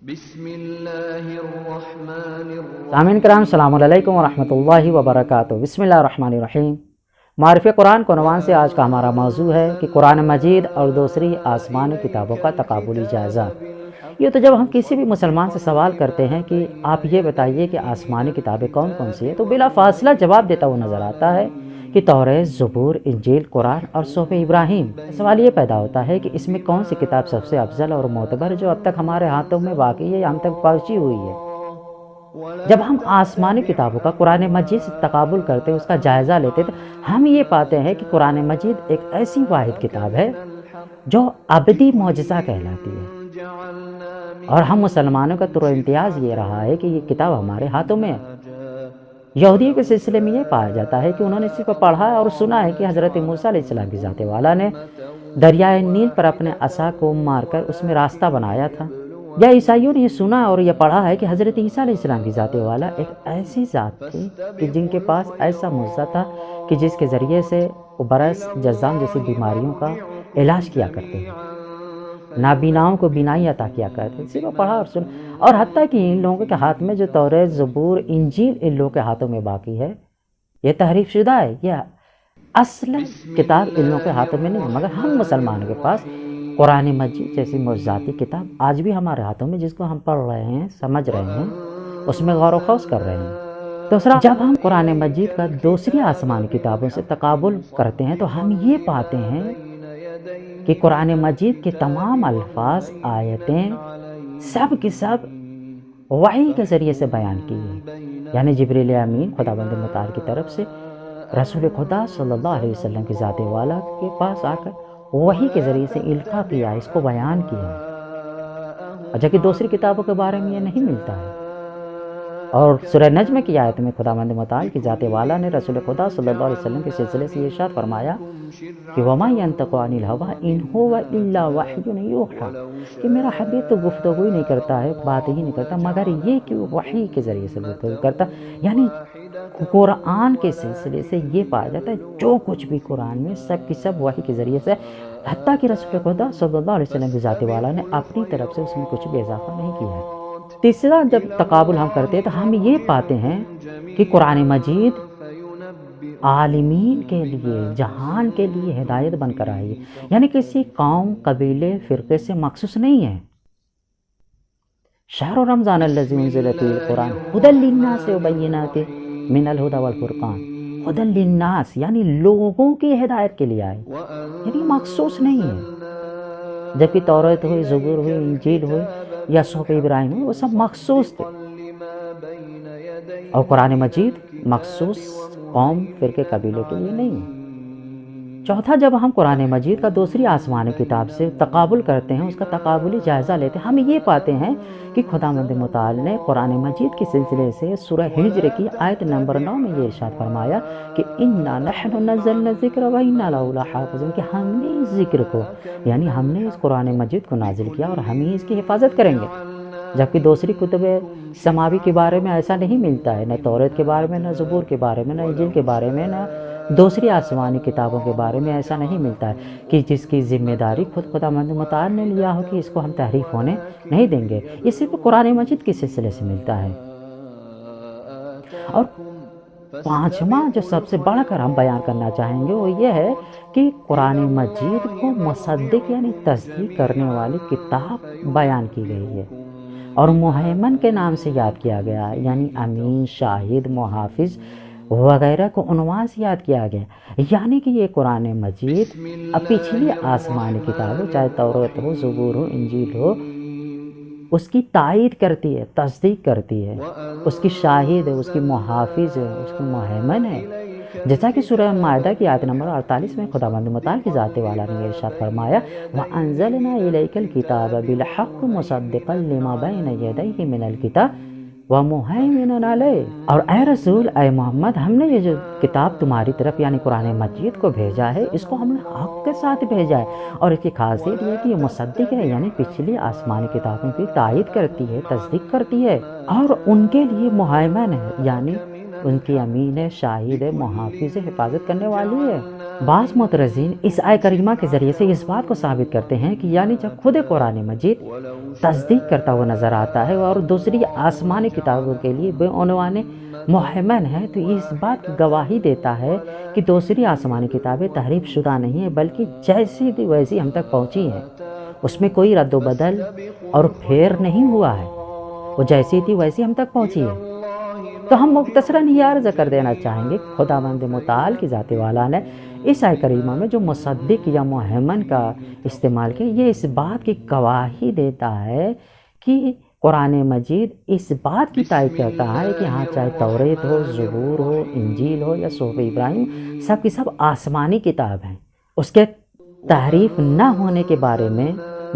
بسم اللہ الرحمن الرحیم۔ سامعین کرام السلام علیکم ورحمۃ اللہ وبرکاتہ۔ بسم اللہ الرحمن الرحیم۔ معرفِ قرآن کے عنوان سے آج کا ہمارا موضوع ہے کہ قرآن مجید اور دوسری آسمانی کتابوں کا تقابلی جائزہ۔ یہ تو جب ہم کسی بھی مسلمان سے سوال کرتے ہیں کہ آپ یہ بتائیے کہ آسمانی کتابیں کون کون سی ہیں، تو بلا فاصلہ جواب دیتا ہوا نظر آتا ہے کہ توریت، زبور، انجیل، قرآن اور صحف ابراہیم۔ سوال یہ پیدا ہوتا ہے کہ اس میں کون سی کتاب سب سے افضل اور معتبر جو اب تک ہمارے ہاتھوں میں باقی ہے یا ہم تک پہنچی ہوئی ہے۔ جب ہم آسمانی کتابوں کا قرآن مجید سے تقابل کرتے اس کا جائزہ لیتے تو ہم یہ پاتے ہیں کہ قرآن مجید ایک ایسی واحد کتاب ہے جو ابدی معجزہ کہلاتی ہے، اور ہم مسلمانوں کا طرح امتیاز یہ رہا ہے کہ یہ کتاب ہمارے ہاتھوں میں ہے۔ یہودیوں کے سلسلے میں یہ پایا جاتا ہے کہ انہوں نے صرف پڑھا اور سنا ہے کہ حضرت موسیٰ علیہ السلام کی ذات والا نے دریائے نیل پر اپنے عصا کو مار کر اس میں راستہ بنایا تھا، یا عیسائیوں نے یہ سنا اور یہ پڑھا ہے کہ حضرت عیسیٰ علیہ السلام کی ذات والا ایک ایسی ذات تھی کہ جن کے پاس ایسا معجزہ تھا کہ جس کے ذریعے سے وہ برس، جذام جیسی بیماریوں کا علاج کیا کرتے ہیں، نابیناؤں کو بینائی عطا کیا کرتے ہیں۔ صرف پڑھا اور سنا، اور حتیٰ کہ ان لوگوں کے ہاتھ میں جو توریت، زبور، انجیل ان لوگوں کے ہاتھوں میں باقی ہے، یہ تحریف شدہ ہے، یہ اصل کتاب ان لوگوں کے ہاتھوں میں نہیں ہے۔ مگر ہم مسلمانوں کے پاس قرآن مجید جیسی معجزاتی کتاب آج بھی ہمارے ہاتھوں میں، جس کو ہم پڑھ رہے ہیں، سمجھ رہے ہیں، اس میں غور و خوض کر رہے ہیں۔ دوسرا، جب ہم قرآن مجید کا دوسری آسمانی کتابوں سے تقابل کرتے ہیں تو ہم یہ پاتے ہیں کہ قرآن مجید کے تمام الفاظ، آیتیں سب کے سب وحی کے ذریعے سے بیان کی ہیں، یعنی جبریل امین خداوند متعال کی طرف سے رسول خدا صلی اللہ علیہ وسلم کی ذات والا کے پاس آ کر وحی کے ذریعے سے القاء کیا، اس کو بیان کیا، اور جبکہ دوسری کتابوں کے بارے میں یہ نہیں ملتا ہے۔ اور سورہ نجم کی آیت میں خداوند متعال کی ذات والا نے رسول خدا صلی اللہ علیہ وسلم کے سلسلے سے یہ ارشاد فرمایا کہ وَمَا يَنْطِقُ عَنِ الْهَوَىٰ إِنْ هُوَ إِلَّا وَحْيٌ يُوحَىٰ، کہ میرا حبیب تو گفتگو ہی نہیں کرتا ہے، بات ہی نہیں کرتا، مگر یہ کہ وہ وحی کے ذریعے سے گفتگو کرتا، یعنی قرآن کے سلسلے سے یہ پایا جاتا ہے جو کچھ بھی قرآن میں سب کی سب وحی کے ذریعے سے، حتیٰ کہ رسول خدا صلی اللہ علیہ وسلم کی ذات والا نے اپنی طرف سے اس میں کچھ بھی اضافہ نہیں کیا ہے۔ تیسرا، جب تقابل ہم کرتے ہیں تو ہم یہ پاتے ہیں کہ قرآن مجید عالمین کے لیے، جہان کے لیے ہدایت بن کر آئی ہے، یعنی کسی قوم، قبیلے، فرقے سے مخصوص نہیں ہے۔ شہر رمضان الذی انزل فیہ القرآن ھدی للناس وبینات من الھدی والفرقان، ھدی للناس یعنی لوگوں کی ہدایت کے لیے آئی، یعنی مخصوص نہیں ہے۔ جبکہ توریت ہوئی، زبور ہوئی، انجیل ہوئی یا صحف ابراہیم ہوئی، وہ سب مخصوص تھے، اور قرآن مجید مخصوص قوم، فرقے، قبیلے کے لیے نہیں ہے۔ چوتھا، جب ہم قرآن مجید کا دوسری آسمانی کتاب سے تقابل کرتے ہیں، اس کا تقابلی جائزہ لیتے ہیں، ہم یہ پاتے ہیں کہ خداوند متعال نے قرآن مجید کے سلسلے سے سورہ ہجر کی آیت نمبر 9 میں یہ ارشاد فرمایا کہ اِنَّا نَحْنُ نَزَّلْنَا الذِّکْرَ وَإِنَّا لَهُ لَحَافِظُونَ، کہ ہم نے اس ذکر کو، یعنی ہم نے اس قرآن مجید کو نازل کیا اور ہم ہی اس کی حفاظت کریں گے۔ جبکہ دوسری کتب سماوی کے بارے میں ایسا نہیں ملتا ہے، نہ توریت کے بارے میں، نہ زبور کے بارے میں، نہ انجیل کے بارے میں، نہ دوسری آسمانی کتابوں کے بارے میں ایسا نہیں ملتا ہے کہ جس کی ذمہ داری خود خداوند متعال نے لیا ہو کہ اس کو ہم تحریف ہونے نہیں دیں گے۔ یہ صرف قرآن مجید کے سلسلے سے ملتا ہے۔ اور پانچواں جو سب سے بڑھ کر ہم بیان کرنا چاہیں گے وہ یہ ہے کہ قرآن مجید کو مصدق یعنی تصدیق کرنے والی کتاب بیان کی گئی ہے، اور مہیمن کے نام سے یاد کیا گیا، یعنی امین، شاہد، محافظ وغیرہ کو عنوان سے یاد کیا گیا، یعنی کہ یہ قرآن مجید اب پچھلی آسمانی کتاب ہو، چاہے توریت ہو، زبور ہو، انجیل ہو، اس کی تائید کرتی ہے، تصدیق کرتی ہے، اس کی شاہد ہے، اس کی محافظ ہے، اس کی مہیمن ہے۔ جیسا کہ سورہ مائدہ کی آیت نمبر 48 میں خداوند متعال کی ذات والا نے ارشاد فرمایا وَأَنزَلْنَا إِلَيْكَ الْكِتَابَ بِالْحَقِّ مُصَدِّقًا لِمَا بَيْنَ يَدَيْهِ مِنَ الْكِتَابِ وَمُهَيْمِنًا عَلَيْهِ، اور اے رسول، اے محمد، ہم نے یہ جو کتاب تمہاری طرف یعنی قرآن مجید کو بھیجا ہے، اس کو ہم نے حق کے ساتھ بھیجا ہے، اور اس کی خاصیت یہ کہ یہ مصدق ہے، یعنی پچھلی آسمانی کتابوں کی تائید کرتی ہے، تصدیق کرتی ہے، اور ان کے لیے مہیمن ہے، یعنی ان کی امین ہے، شاہد ہے، محافظ ہے، حفاظت کرنے والی ہے۔ بعض معترضین اس آیت کریمہ کے ذریعے سے اس بات کو ثابت کرتے ہیں کہ یعنی جب خود قرآن مجید تصدیق کرتا ہوا نظر آتا ہے اور دوسری آسمانی کتابوں کے لیے بے عنوان محمن ہے، تو اس بات کی گواہی دیتا ہے کہ دوسری آسمانی کتابیں تحریف شدہ نہیں ہیں، بلکہ جیسی تھی ویسی ہم تک پہنچی ہیں، اس میں کوئی رد و بدل اور پھیر نہیں ہوا ہے، وہ جیسی تھی ویسی ہم تک پہنچی ہے۔ تو ہم مختصراً یہ عرض کر دینا چاہیں گے کہ خداوند متعال کی ذات والا نے اس آیت کریمہ میں جو مصدق یا محمن کا استعمال کیا، یہ اس بات کی گواہی دیتا ہے کہ قرآن مجید اس بات کی تائید کرتا ہے کہ ہاں چاہے توریت ہو، زبور ہو، انجیل ہو یا صحف ابراہیم، سب کی سب آسمانی کتاب ہیں، اس کے تحریف نہ ہونے کے بارے میں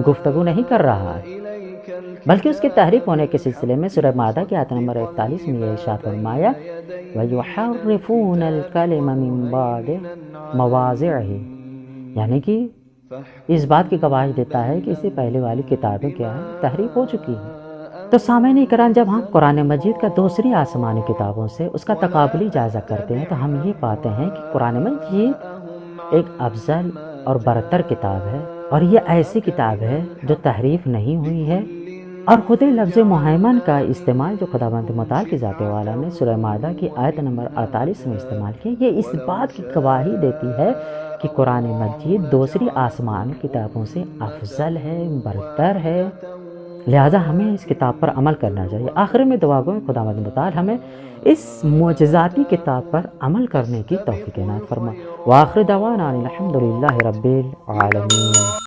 گفتگو نہیں کر رہا ہے، بلکہ اس کے تحریف ہونے کے سلسلے میں سورہ مائدہ کی آیت نمبر 41 میں یہ ارشاد فرمایا وَيُحَرِّفُونَ الْكَلِمَ مِن بَعْدِ مَوَاضِعِهِ، یعنی کہ اس بات کی گواہی دیتا ہے کہ اس سے پہلے والی کتابیں کیا ہیں، تحریف ہو چکی ہیں۔ تو سامعین کرام، جب ہم قرآن مجید کا دوسری آسمانی کتابوں سے اس کا تقابلی جائزہ کرتے ہیں تو ہم یہ پاتے ہیں کہ قرآن مجید ایک افضل اور برتر کتاب ہے، اور یہ ایسی کتاب ہے جو تحریف نہیں ہوئی ہے، اور خود لفظ محمن کا استعمال جو خداوند متعال کی ذات والا نے سورہ مائدہ کی آیت نمبر 48 میں استعمال کیا، یہ اس بات کی گواہی دیتی ہے کہ قرآن مجید دوسری آسمان کتابوں سے افضل ہے، برتر ہے، لہٰذا ہمیں اس کتاب پر عمل کرنا چاہیے۔ آخر میں دعا گو خداوند متعال ہمیں اس معجزاتی کتاب پر عمل کرنے کی توفیق عنایت فرما۔ وآخر دعوانا الحمدللہ رب العالمین۔